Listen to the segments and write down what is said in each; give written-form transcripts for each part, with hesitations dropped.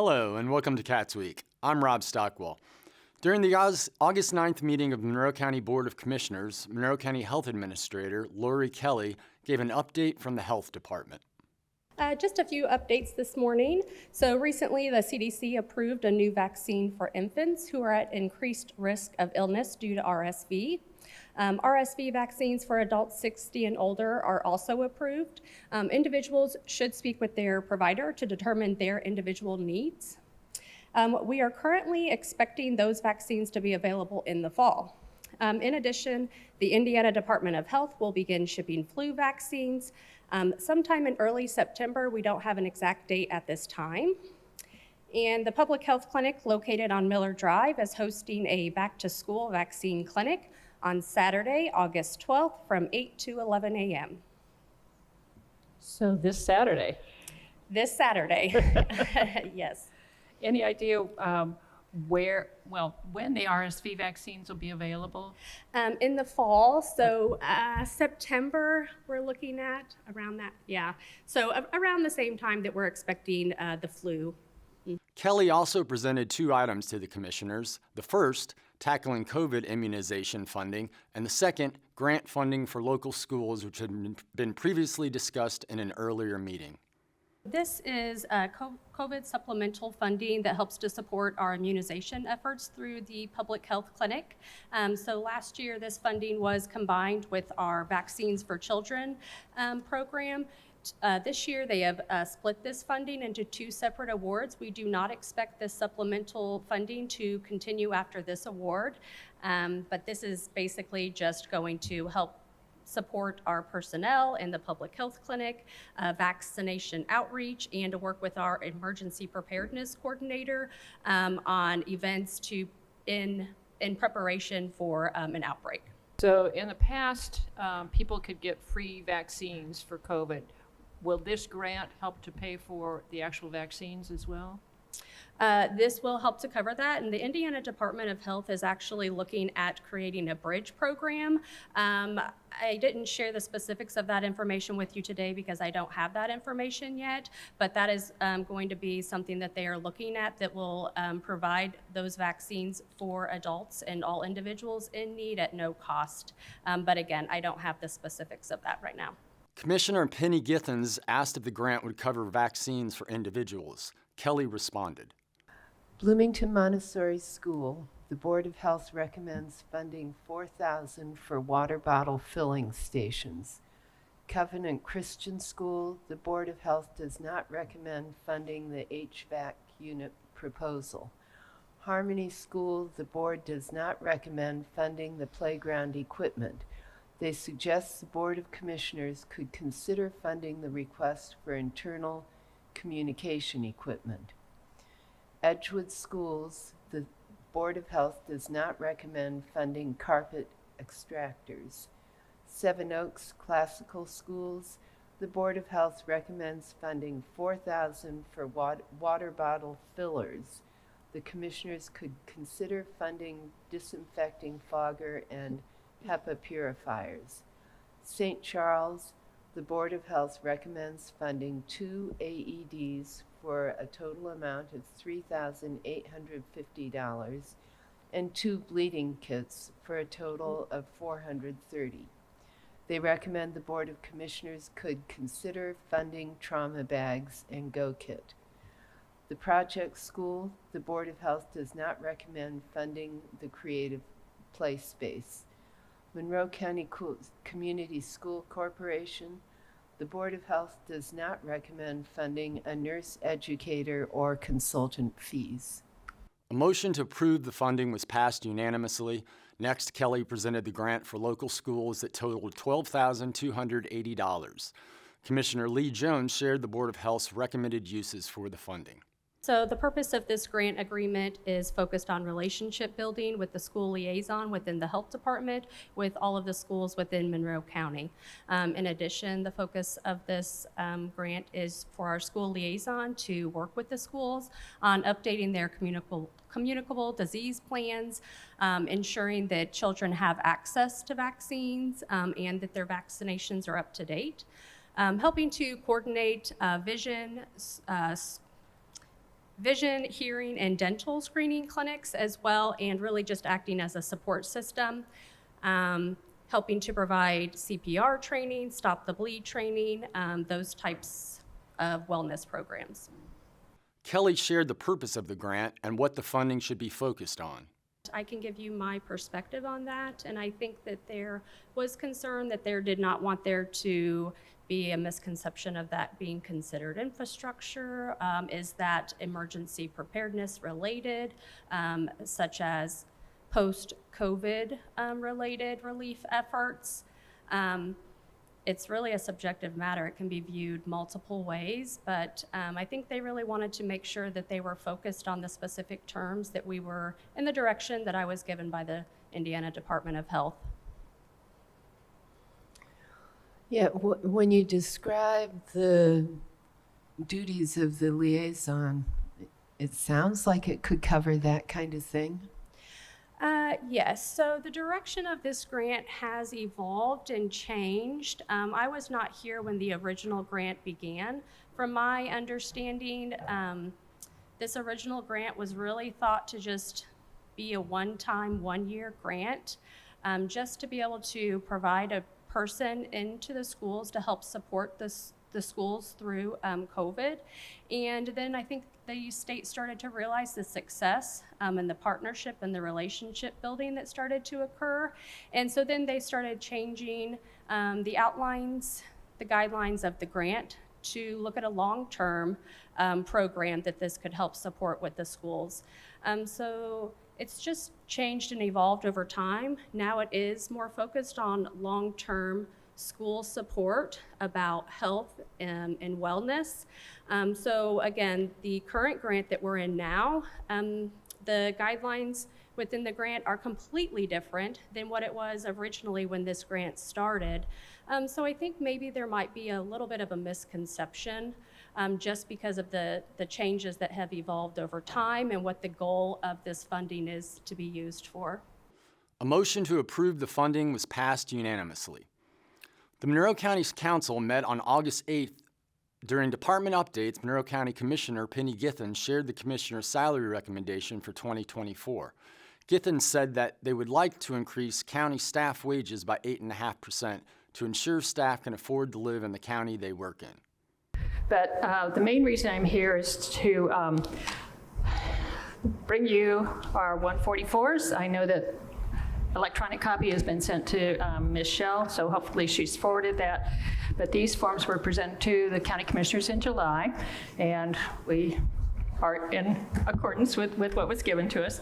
Hello and welcome to CATSweek. I'm Rob Stockwell. During the August 9th meeting of the Monroe County Board of Commissioners, Monroe County Health Administrator Lori Kelly gave an update from the Health Department. Just a few updates this morning. So recently the CDC approved a new vaccine for infants who are at increased risk of illness due to RSV. RSV vaccines for adults 60 and older are also approved. Individuals should speak with their provider to determine their individual needs. We are currently expecting those vaccines to be available in the fall. In addition, the Indiana Department of Health will begin shipping flu vaccines sometime in early September. We don't have an exact date at this time. And the Public Health Clinic located on Miller Drive is hosting a back-to-school vaccine clinic on Saturday, August 12th from 8 to 11 a.m. So this Saturday? This Saturday, yes. Any idea when the RSV vaccines will be available? In the fall, so September we're looking at, around that, yeah. So around the same time that we're expecting the flu. Kelly also presented two items to the commissioners. The first, tackling COVID immunization funding, and the second, grant funding for local schools, which had been previously discussed in an earlier meeting. This is COVID supplemental funding that helps to support our immunization efforts through the Public Health Clinic. So last year, this funding was combined with our Vaccines for Children program. This year, they have split this funding into two separate awards. We do not expect this supplemental funding to continue after this award, but this is basically just going to help support our personnel in the public health clinic, vaccination outreach, and to work with our emergency preparedness coordinator on events in preparation for an outbreak. So in the past, people could get free vaccines for COVID. Will this grant help to pay for the actual vaccines as well? This will help to cover that, and the Indiana Department of Health is actually looking at creating a bridge program. I didn't share the specifics of that information with you today because I don't have that information yet, but that is going to be something that they are looking at that will provide those vaccines for adults and all individuals in need at no cost. But again, I don't have the specifics of that right now. Commissioner Penny Githens asked if the grant would cover vaccines for individuals. Kelly responded. Bloomington Montessori School, the Board of Health recommends funding $4,000 for water bottle filling stations. Covenant Christian School, the Board of Health does not recommend funding the HVAC unit proposal. Harmony School, the board does not recommend funding the playground equipment. They suggest the Board of Commissioners could consider funding the request for internal communication equipment. Edgewood Schools, the Board of Health does not recommend funding carpet extractors. Seven Oaks Classical Schools, the Board of Health recommends funding $4,000 for water bottle fillers. The commissioners could consider funding disinfecting fogger and HEPA purifiers. St. Charles, the Board of Health recommends funding 2 AEDs for a total amount of $3,850 and 2 bleeding kits for a total of $430. They recommend the Board of Commissioners could consider funding trauma bags and Go Kit. The Project School, the Board of Health does not recommend funding the creative play space. Monroe County Community School Corporation, the Board of Health does not recommend funding a nurse educator or consultant fees. A motion to approve the funding was passed unanimously. Next, Kelly presented the grant for local schools that totaled $12,280. Commissioner Lee Jones shared the Board of Health's recommended uses for the funding. So the purpose of this grant agreement is focused on relationship building with the school liaison within the health department with all of the schools within Monroe County. In addition, the focus of this grant is for our school liaison to work with the schools on updating their communicable disease plans, ensuring that children have access to vaccines and that their vaccinations are up to date, helping to coordinate vision, vision, hearing, and dental screening clinics as well, and really just acting as a support system, helping to provide CPR training, stop the bleed training, those types of wellness programs. Kelly shared the purpose of the grant and what the funding should be focused on. I can give you my perspective on that, and I think that there was concern that there did not want there to be a misconception of that being considered infrastructure. Is that emergency preparedness related, such as post-COVID related relief efforts? It's really a subjective matter. It can be viewed multiple ways, but I think they really wanted to make sure that they were focused on the specific terms, that we were in the direction that I was given by the Indiana Department of Health. Yeah, when you describe the duties of the liaison, it sounds like it could cover that kind of thing. Yes, so the direction of this grant has evolved and changed. I was not here when the original grant began. From my understanding, this original grant was really thought to just be a one-time, one-year grant, just to be able to provide a person into the schools to help support the schools through COVID. And then I think the state started to realize the success and the partnership and the relationship building that started to occur. And so then they started changing the outlines, the guidelines of the grant to look at a long-term program that this could help support with the schools. So it's just changed and evolved over time. Now it is more focused on long-term school support about health and wellness. So again, the current grant that we're in now, the guidelines within the grant are completely different than what it was originally when this grant started. So I think maybe there might be a little bit of a misconception just because of the changes that have evolved over time and what the goal of this funding is to be used for. A motion to approve the funding was passed unanimously. The Monroe County Council met on August 8th. During department updates, Monroe County Commissioner Penny Githens shared the commissioner's salary recommendation for 2024. Githens said that they would like to increase county staff wages by 8.5% to ensure staff can afford to live in the county they work in. But the main reason I'm here is to bring you our 144s. I know that electronic copy has been sent to Ms. Shell, so hopefully she's forwarded that. But these forms were presented to the county commissioners in July, and we are in accordance with what was given to us.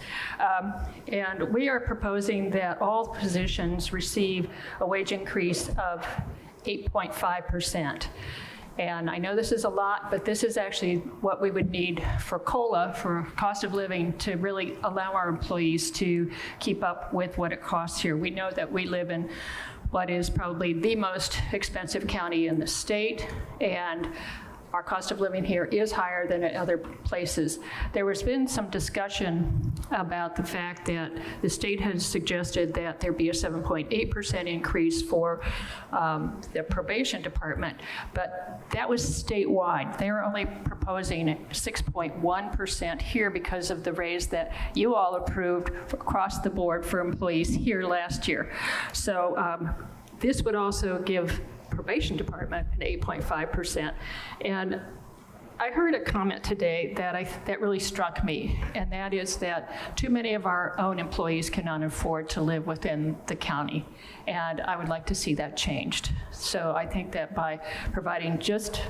And we are proposing that all positions receive a wage increase of 8.5%. And I know this is a lot, but this is actually what we would need for COLA, for cost of living, to really allow our employees to keep up with what it costs here. We know that we live in what is probably the most expensive county in the state, and our cost of living here is higher than at other places. There has been some discussion about the fact that the state has suggested that there be a 7.8% increase for the probation department, but that was statewide. They're only proposing 6.1% here because of the raise that you all approved across the board for employees here last year. So this would also give probation department an 8.5%. And I heard a comment today that really struck me, and that is that too many of our own employees cannot afford to live within the county, and I would like to see that changed. So I think that by providing just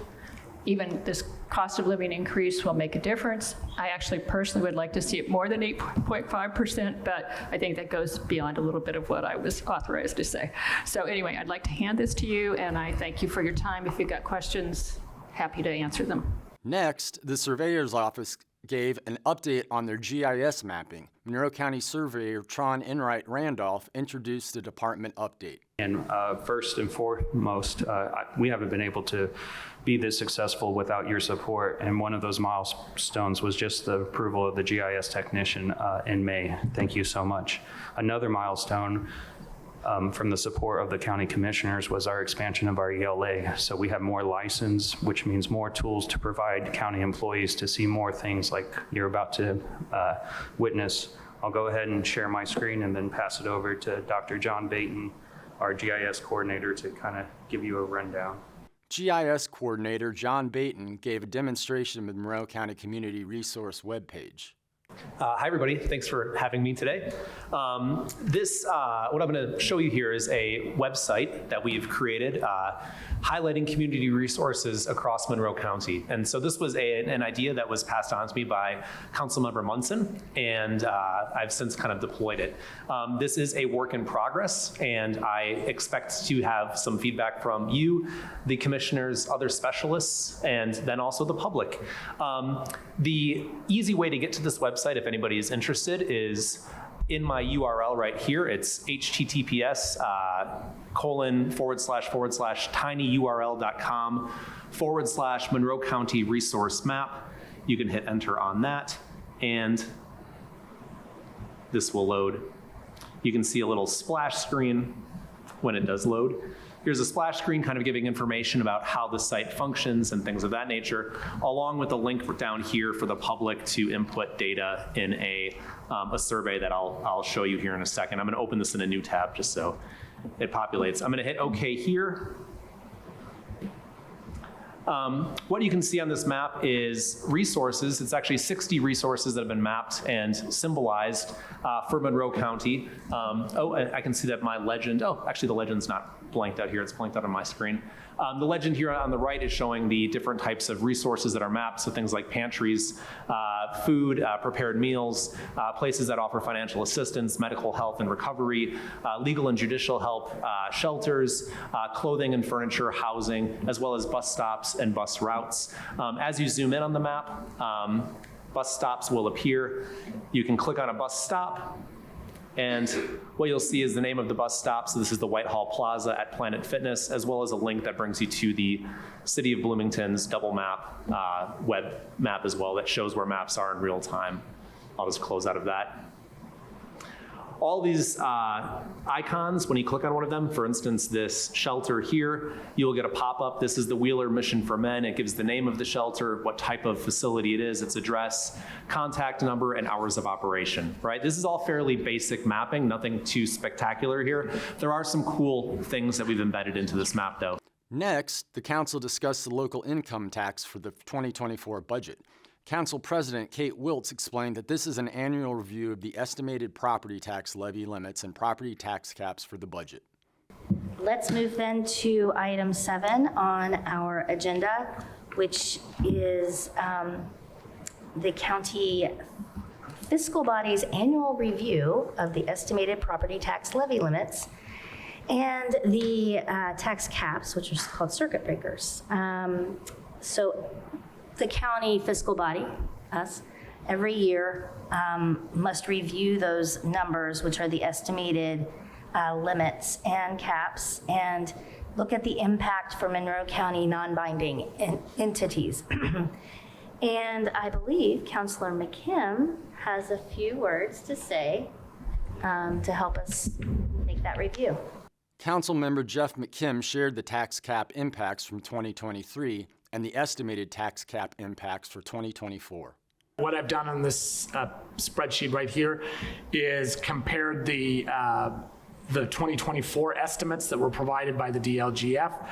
even this cost of living increase will make a difference. I actually personally would like to see it more than 8.5%, but I think that goes beyond a little bit of what I was authorized to say. So anyway, I'd like to hand this to you, and I thank you for your time. If you've got questions, happy to answer them. Next, the Surveyor's Office gave an update on their GIS mapping. Monroe County Surveyor Tron Enright Randolph introduced the department update. And first and foremost, we haven't been able to be this successful without your support. And one of those milestones was just the approval of the GIS technician in May. Thank you so much. Another milestone from the support of the county commissioners was our expansion of our ELA. So we have more license, which means more tools to provide county employees to see more things like you're about to witness. I'll go ahead and share my screen and then pass it over to Dr. John Baton, our GIS coordinator, to kind of give you a rundown. GIS coordinator John Baton gave a demonstration of the Monroe County Community Resource webpage. Hi, everybody. Thanks for having me today. What I'm going to show you here is a website that we've created highlighting community resources across Monroe County. And so this was an idea that was passed on to me by Councilmember Munson, and I've since kind of deployed it. This is a work in progress, and I expect to have some feedback from you, the commissioners, other specialists, and then also the public. The easy way to get to this website, if anybody is interested, is in my URL right here. It's https://tinyurl.com/Monroe County Resource Map. You can hit enter on that, and this will load. You can see a little splash screen when it does load. Here's a splash screen kind of giving information about how the site functions and things of that nature, along with a link down here for the public to input data in a survey that I'll show you here in a second. I'm going to open this in a new tab just so it populates. I'm going to hit OK here. What you can see on this map is resources. It's actually 60 resources that have been mapped and symbolized for Monroe County. I can see that my legend, actually the legend's not blanked out here, it's blanked out on my screen. The legend here on the right is showing the different types of resources that are mapped, so things like pantries, food, prepared meals, places that offer financial assistance, medical health and recovery, legal and judicial help, shelters, clothing and furniture, housing, as well as bus stops and bus routes. As you zoom in on the map, bus stops will appear. You can click on a bus stop, and what you'll see is the name of the bus stop. So this is the Whitehall Plaza at Planet Fitness, as well as a link that brings you to the City of Bloomington's double map, web map as well, that shows where maps are in real time. I'll just close out of that. All these icons, when you click on one of them, for instance, this shelter here, you will get a pop-up. This is the Wheeler Mission for Men. It gives the name of the shelter, what type of facility it is, its address, contact number, and hours of operation, right? This is all fairly basic mapping, nothing too spectacular here. There are some cool things that we've embedded into this map, though. Next, the council discussed the local income tax for the 2024 budget. Council President Kate Wiltz explained that this is an annual review of the estimated property tax levy limits and property tax caps for the budget. Let's move then to item 7 on our agenda, which is the county fiscal body's annual review of the estimated property tax levy limits and the tax caps, which are called circuit breakers. So the county fiscal body, us, every year must review those numbers, which are the estimated limits and caps, and look at the impact for Monroe County non-binding entities. And I believe Councilor McKim has a few words to say to help us make that review. Councilmember Jeff McKim shared the tax cap impacts from 2023 and the estimated tax cap impacts for 2024. What I've done on this spreadsheet right here is compared the 2024 estimates that were provided by the DLGF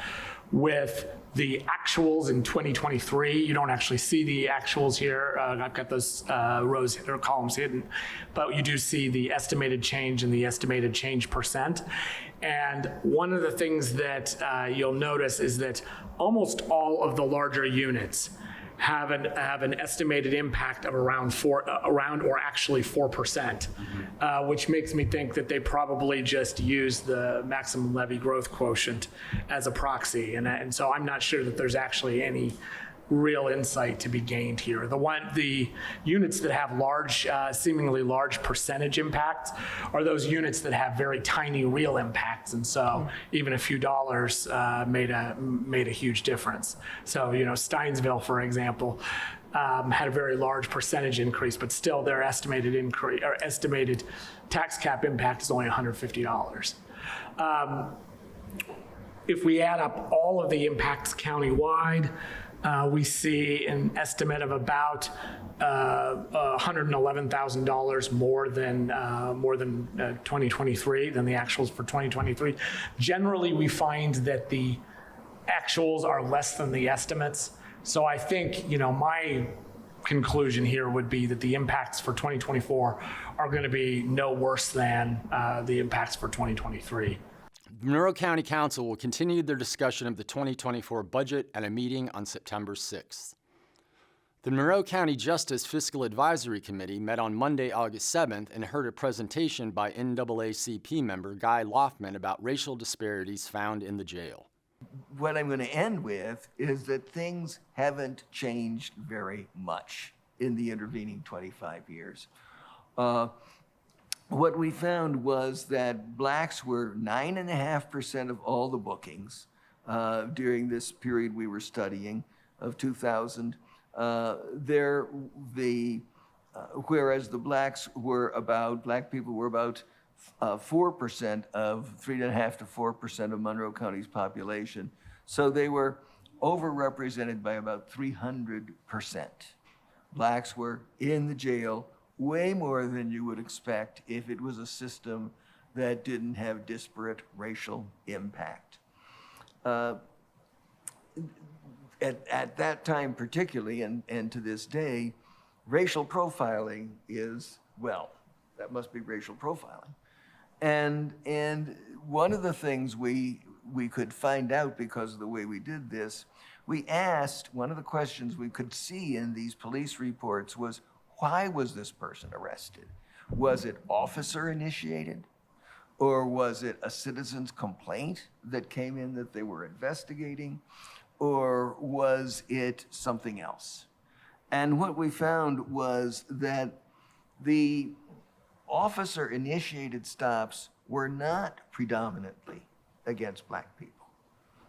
with the actuals in 2023. You don't actually see the actuals here. I've got those rows or columns hidden, but you do see the estimated change and the estimated change percent. And one of the things that you'll notice is that almost all of the larger units have an estimated impact of around or actually 4%, which makes me think that they probably just use the maximum levy growth quotient as a proxy, and so I'm not sure that there's actually any real insight to be gained here. The units that have large, seemingly large percentage impacts are those units that have very tiny real impacts, and so even a few dollars made a huge difference. So, Steinsville, for example, had a very large percentage increase, but still their estimated tax cap impact is only $150. If we add up all of the impacts countywide, we see an estimate of about $111,000 more than 2023, than the actuals for 2023. Generally, we find that the actuals are less than the estimates. So I think, my conclusion here would be that the impacts for 2024 are going to be no worse than the impacts for 2023. The Monroe County Council will continue their discussion of the 2024 budget at a meeting on September 6th. The Monroe County Justice Fiscal Advisory Committee met on Monday, August 7th, and heard a presentation by NAACP member Guy Loftman about racial disparities found in the jail. What I'm going to end with is that things haven't changed very much in the intervening 25 years. What we found was that blacks were 9.5% of all the bookings during this period we were studying of 2000. Whereas the black people were about 4% of 3.5% to 4% of Monroe County's population. So they were overrepresented by about 300%. Blacks were in the jail way more than you would expect if it was a system that didn't have disparate racial impact. At that time particularly, and to this day, racial profiling is, well, that must be racial profiling. And one of the things we could find out because of the way we did this, we asked, one of the questions we could see in these police reports was, why was this person arrested? Was it officer initiated? Or was it a citizen's complaint that came in that they were investigating? Or was it something else? And what we found was that the officer-initiated stops were not predominantly against black people.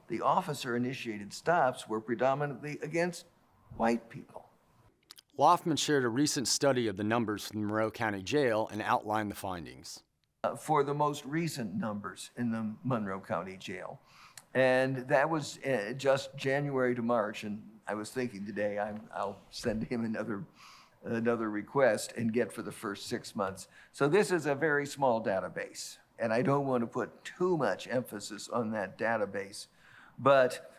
The officer-initiated stops were predominantly against white people. Loftman shared a recent study of the numbers from the Monroe County Jail and outlined the findings. For the most recent numbers in the Monroe County Jail. And that was just January to March. And I was thinking today I'll send him another request and get for the first 6 months. So this is a very small database. And I don't want to put too much emphasis on that database. But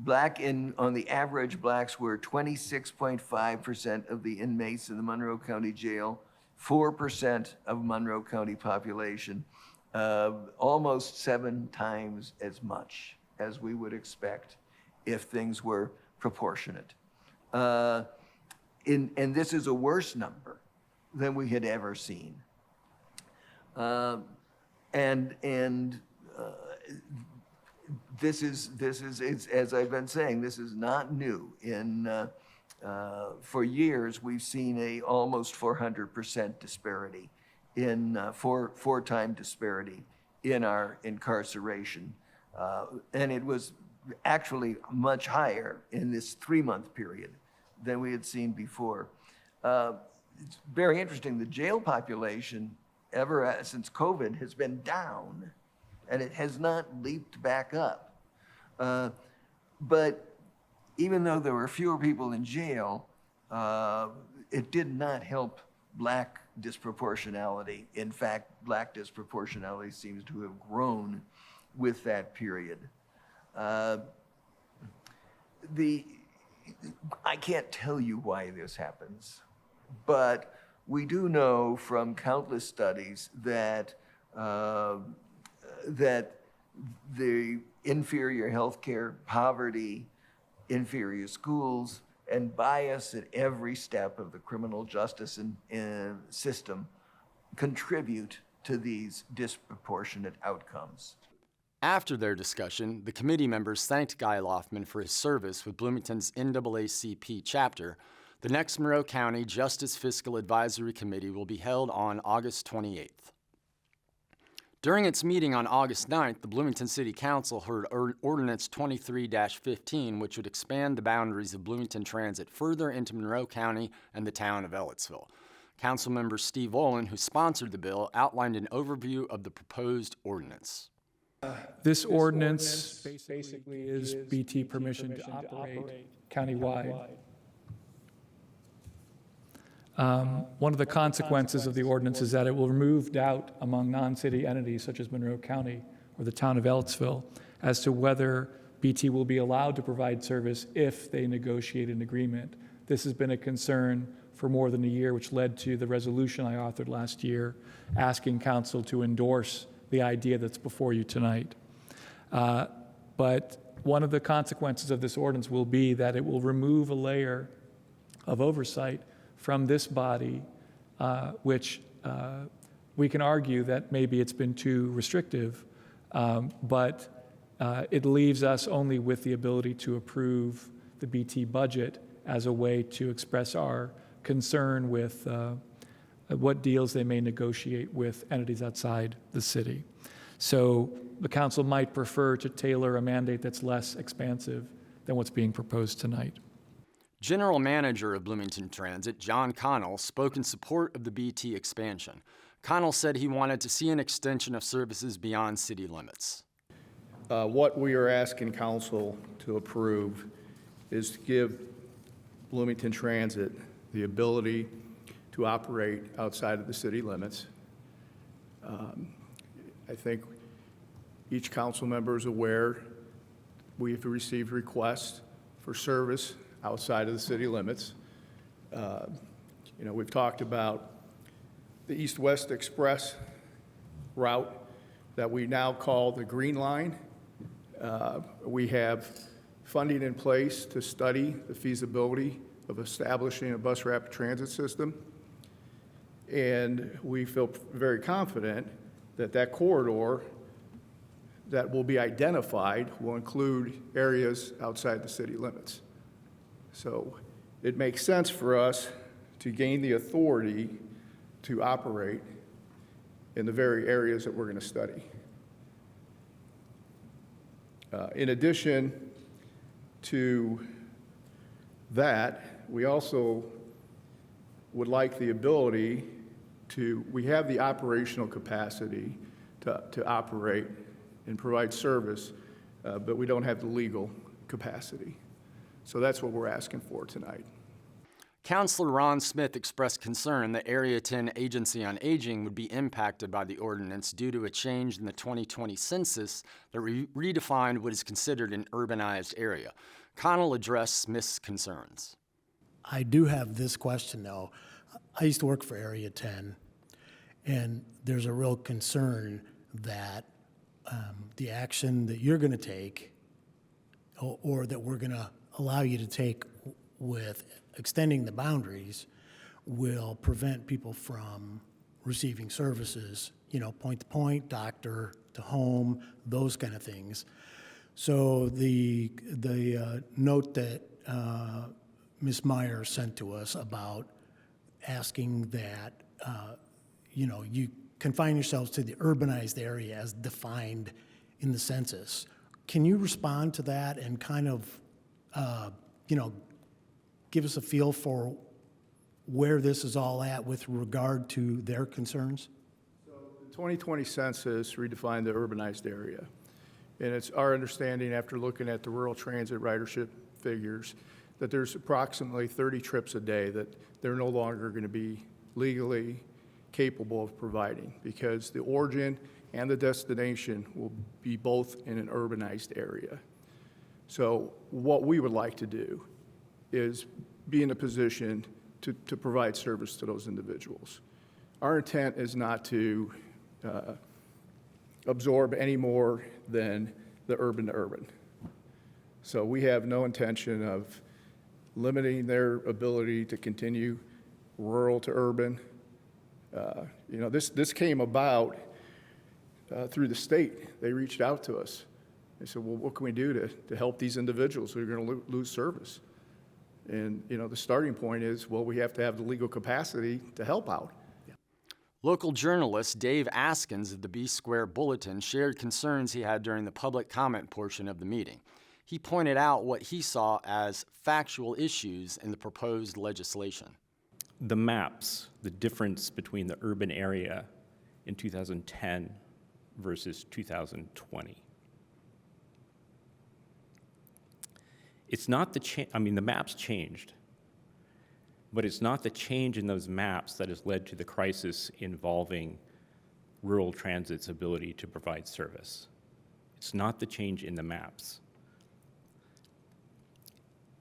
on the average, blacks were 26.5% of the inmates in the Monroe County Jail, 4% of Monroe County population, almost 7 times as much as we would expect if things were proportionate. And this is a worse number than we had ever seen. This is, as I've been saying, this is not new. For years, we've seen a almost 400% disparity four-time disparity in our incarceration. And it was actually much higher in this 3-month period than we had seen before. It's very interesting, the jail population ever since COVID has been down, and it has not leaped back up. But even though there were fewer people in jail, it did not help black disproportionality. In fact, black disproportionality seems to have grown with that period. I can't tell you why this happens, but we do know from countless studies that the inferior healthcare, poverty, inferior schools, and bias at every step of the criminal justice system contribute to these disproportionate outcomes. After their discussion, the committee members thanked Guy Loftman for his service with Bloomington's NAACP chapter. The next Monroe County Justice Fiscal Advisory Committee will be held on August 28th. During its meeting on August 9th, the Bloomington City Council heard Ordinance 23-15, which would expand the boundaries of Bloomington Transit further into Monroe County and the town of Ellettsville. Councilmember Steve Olin, who sponsored the bill, outlined an overview of the proposed ordinance. This ordinance basically is BT permission to operate countywide. One of the consequences of the ordinance is that it will remove doubt among non-city entities such as Monroe County or the town of Ellettsville as to whether BT will be allowed to provide service if they negotiate an agreement. This has been a concern for more than a year, which led to the resolution I authored last year asking council to endorse the idea that's before you tonight. But one of the consequences of this ordinance will be that it will remove a layer of oversight from this body, which we can argue that maybe it's been too restrictive, but it leaves us only with the ability to approve the BT budget as a way to express our concern with what deals they may negotiate with entities outside the city. So the council might prefer to tailor a mandate that's less expansive than what's being proposed tonight. General Manager of Bloomington Transit, John Connell, spoke in support of the BT expansion. Connell said he wanted to see an extension of services beyond city limits. What we are asking council to approve is to give Bloomington Transit the ability to operate outside of the city limits. I think each council member is aware we've received requests for service outside of the city limits. We've talked about the East-West Express route that we now call the Green Line. We have funding in place to study the feasibility of establishing a bus rapid transit system. And we feel very confident that that corridor that will be identified will include areas outside the city limits. So it makes sense for us to gain the authority to operate in the very areas that we're going to study. In addition to that, we also would like the ability we have the operational capacity to operate and provide service, but we don't have the legal capacity. So that's what we're asking for tonight. Councilor Ron Smith expressed concern that Area 10 Agency on Aging would be impacted by the ordinance due to a change in the 2020 census that redefined what is considered an urbanized area. Connell addressed Smith's concerns. I do have this question, though. I used to work for Area 10, and there's a real concern that the action that you're going to take or that we're going to allow you to take with extending the boundaries will prevent people from receiving services, point to point, doctor to home, those kind of things. So the note that Ms. Meyer sent to us about asking that, you confine yourselves to the urbanized area as defined in the census. Can you respond to that and kind of, give us a feel for where this is all at with regard to their concerns? So the 2020 census redefined the urbanized area. And it's our understanding after looking at the rural transit ridership figures that there's approximately 30 trips a day that they're no longer going to be legally capable of providing because the origin and the destination will be both in an urbanized area. So what we would like to do is be in a position to provide service to those individuals. Our intent is not to absorb any more than the urban to urban. So we have no intention of limiting their ability to continue rural to urban. This came about through the state. They reached out to us. They said, well, what can we do to help these individuals who are going to lose service? And, the starting point is, well, we have to have the legal capacity to help out. Local journalist Dave Askins of the B Square Bulletin shared concerns he had during the public comment portion of the meeting. He pointed out what he saw as factual issues in the proposed legislation. The maps, the difference between the urban area in 2010 versus 2020. It's not the maps changed, but it's not the change in those maps that has led to the crisis involving rural transit's ability to provide service. It's not the change in the maps.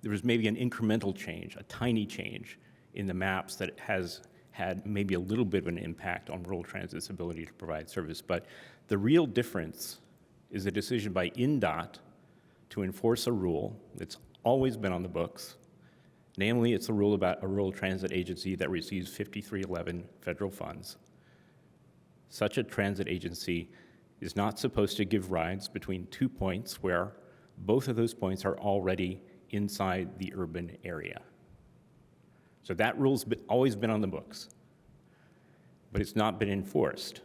There was maybe an incremental change, a tiny change in the maps that has had maybe a little bit of an impact on rural transit's ability to provide service, but the real difference is a decision by INDOT to enforce a rule that's always been on the books. Namely, it's a rule about a rural transit agency that receives 5311 federal funds. Such a transit agency is not supposed to give rides between 2 points where both of those points are already inside the urban area. So that rule's always been on the books, but it's not been enforced.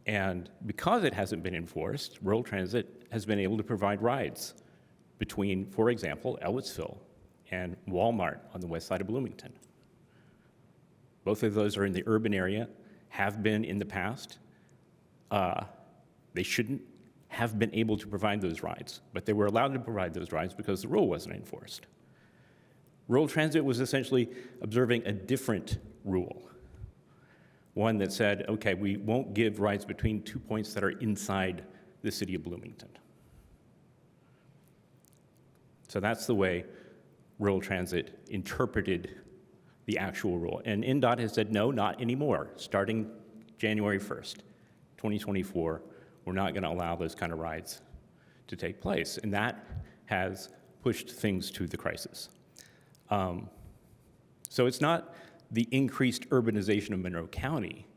And because it hasn't been enforced, rural transit has been able to provide rides between, for example, Ellettsville and Walmart on the west side of Bloomington. Both of those are in the urban area, have been in the past. They shouldn't have been able to provide those rides, but they were allowed to provide those rides because the rule wasn't enforced. Rural transit was essentially observing a different rule. One that said, okay, we won't give rides between 2 points that are inside the city of Bloomington. So that's the way rural transit interpreted the actual rule. And INDOT has said, no, not anymore. Starting January 1st, 2024, we're not going to allow those kind of rides to take place. And that has pushed things to the crisis. So it's not the increased urbanization of Monroe County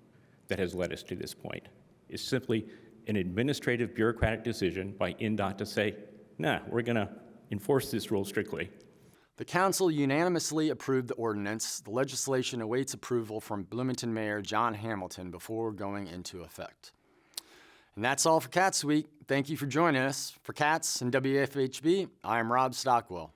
that has led us to this point. It's simply an administrative bureaucratic decision by INDOT to say, nah, we're going to enforce this rule strictly. The council unanimously approved the ordinance. The legislation awaits approval from Bloomington Mayor John Hamilton before going into effect. And that's all for CATSweek. Thank you for joining us. For CATS and WFHB, I am Rob Stockwell.